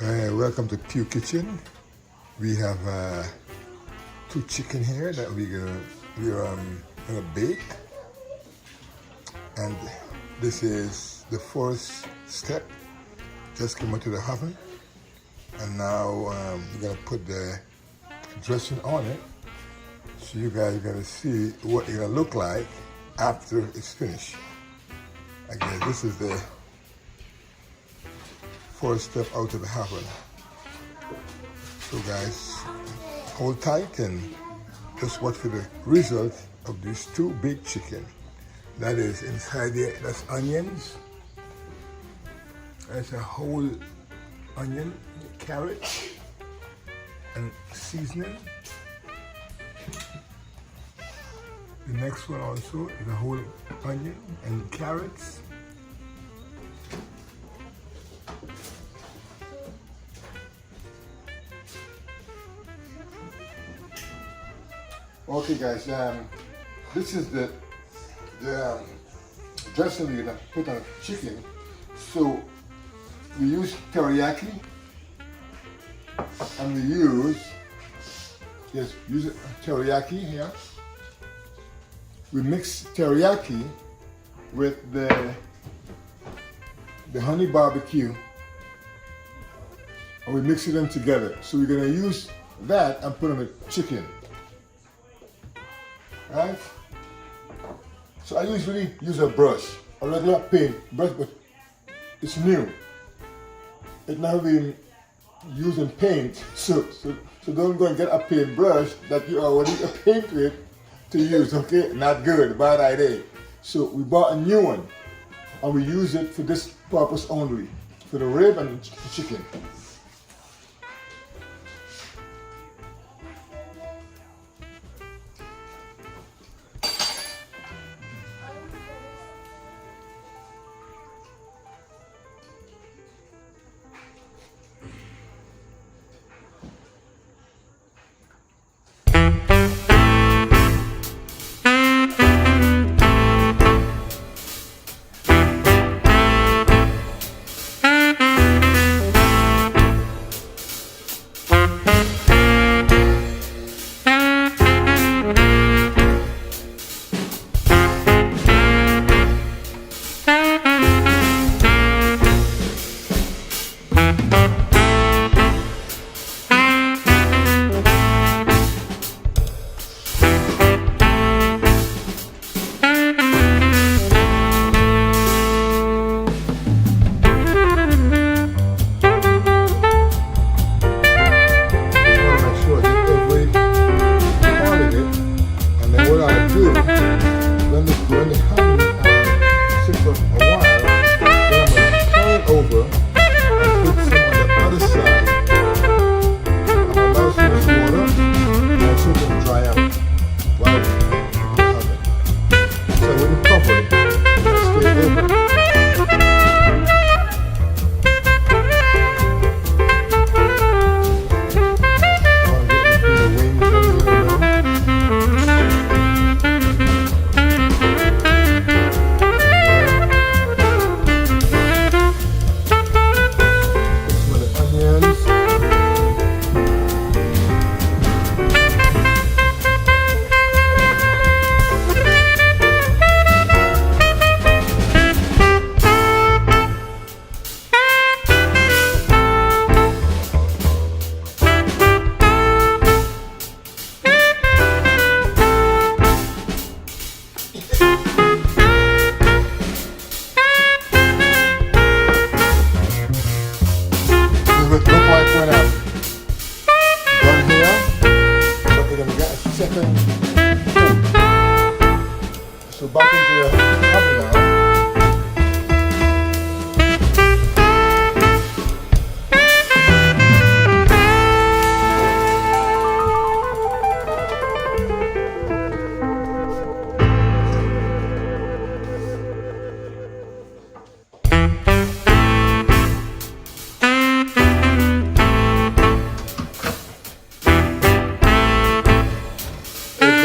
Welcome to Pew Kitchen. We have two chicken here that we're gonna bake, and this is the first step. Just came out to the oven, and now we're gonna put the dressing on it, so you guys are gonna see what it's gonna look like after it's finished. Again, this is the first step out of the oven. So guys, hold tight and just watch for the result of these two big chicken. That is inside there, that's onions. That's a whole onion, carrot, and seasoning. The next one also is a whole onion and carrots. Okay guys, this is the dressing we're gonna put on chicken. So we use teriyaki, and we use teriyaki here. We mix teriyaki with the honey barbecue, and we mix them together. So we're gonna use that and put on the chicken. Right? So I usually use a brush, a regular paint brush, but it's new. It's not been using paint, so don't go and get a paint brush that you already paint with to use, okay? Not good, bad idea. So we bought a new one, and we use it for this purpose only, for the rib and the chicken. So back into the oven now.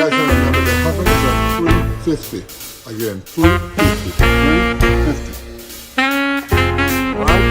Guys, remember the oven is at 350. Again, 350. 350. Alright?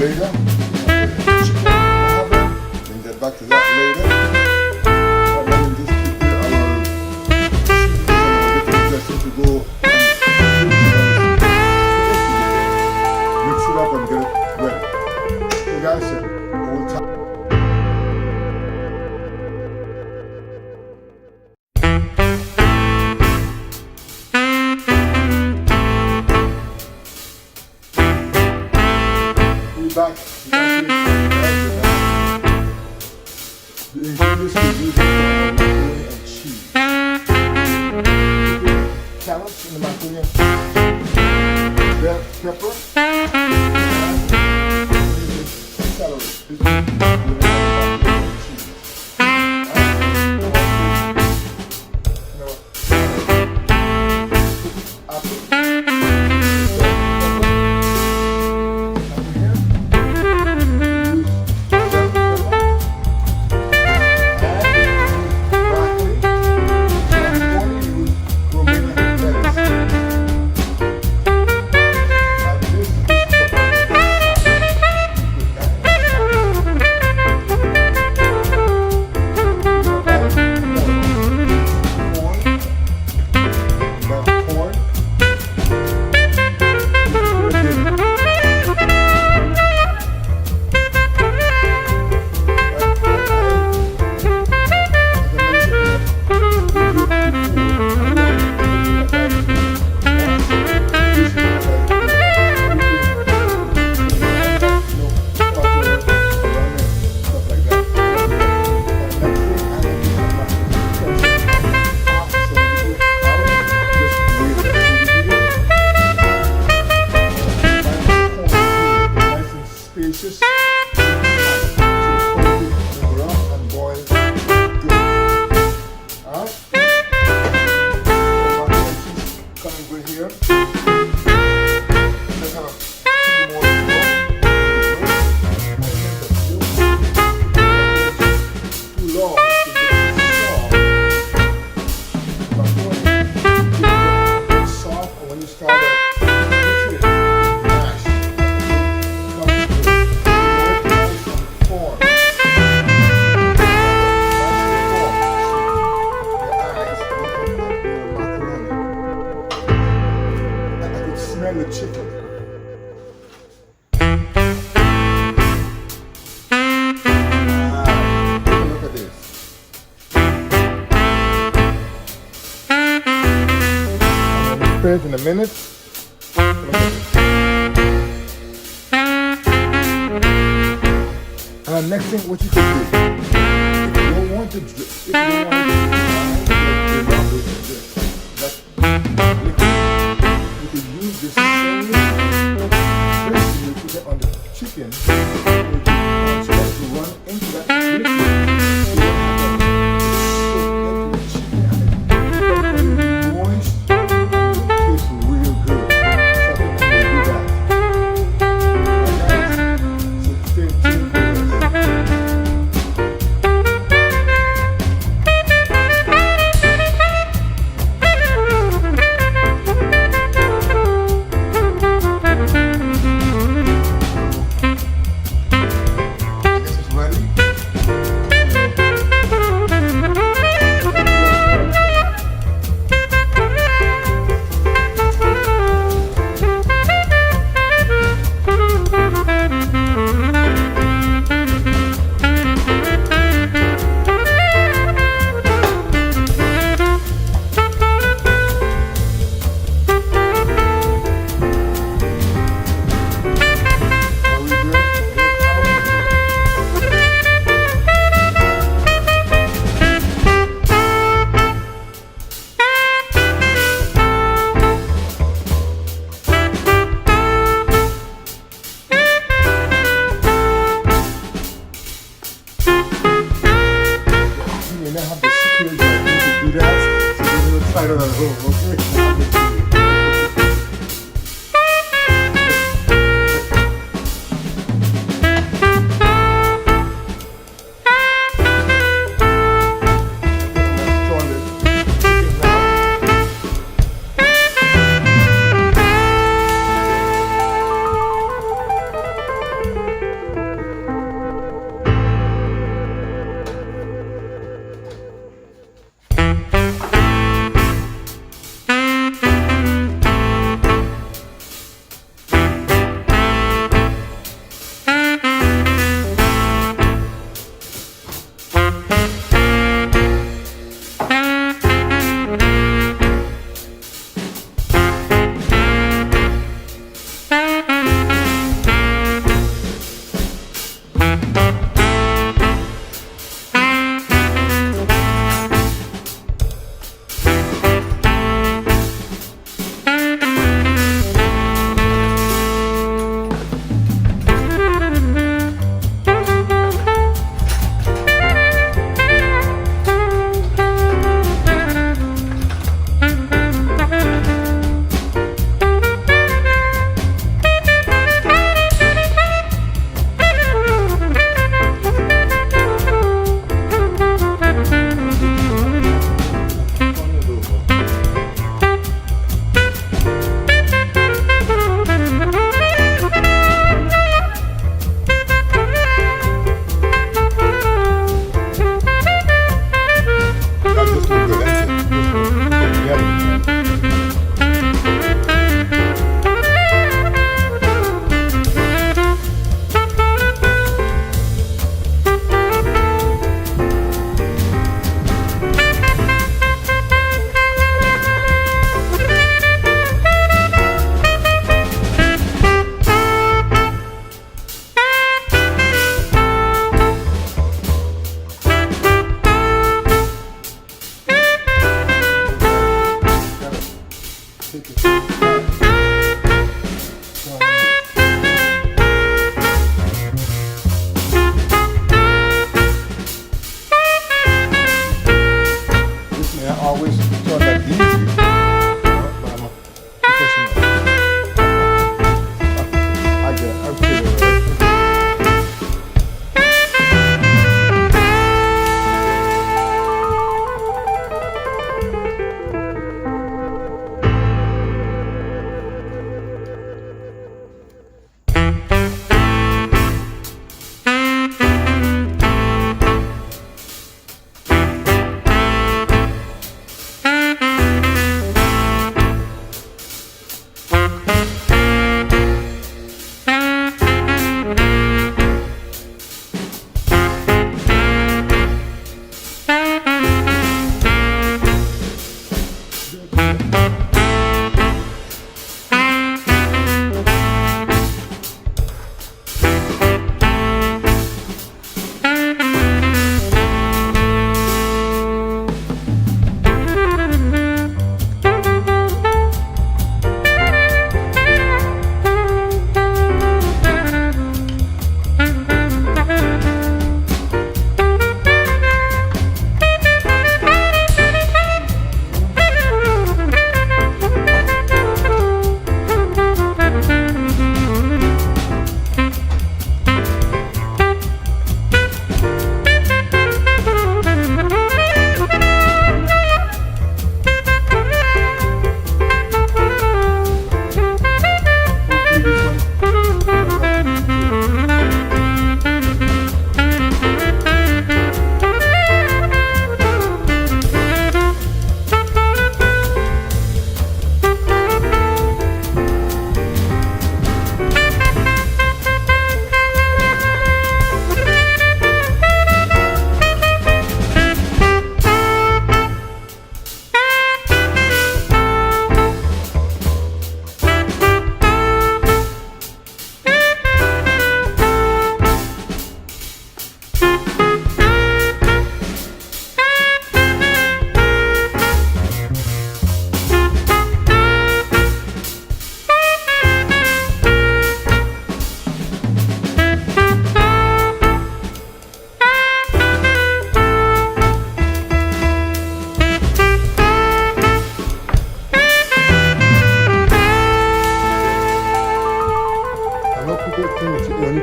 later. Chicken, then get back to that later. And then we just prepare our cheese and our different dressing to go and mix it up and get it ready. Okay guys, so hold tight. Back. The ingredients we're using are macaroni and cheese. Carrots in the macaroni, bell pepper, and celery. This is the macaroni and cheese. Apple. Spacious, and boil good. Alright? Coming good here. Let's have a few more to go. Too long to get soft, and when you start smell the chicken. Look at this. I'm going to prepare it in a minute. Look at this. And next thing, what you can do, if you don't want to, this same recipe you put it on the chicken, you want to run into that liquid, so you have to soak into the chicken and it moist, it tastes real good. So I'm going to do that. Alright guys, so stay tuned for excited at home, okay?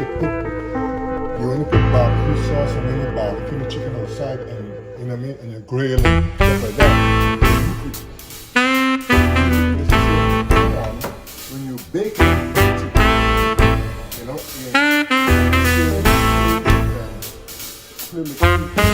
only put barbecue sauce and then you barbecue the chicken outside and you know what I mean, and you grill and stuff like that. This is on when you bake it, you know, flip it.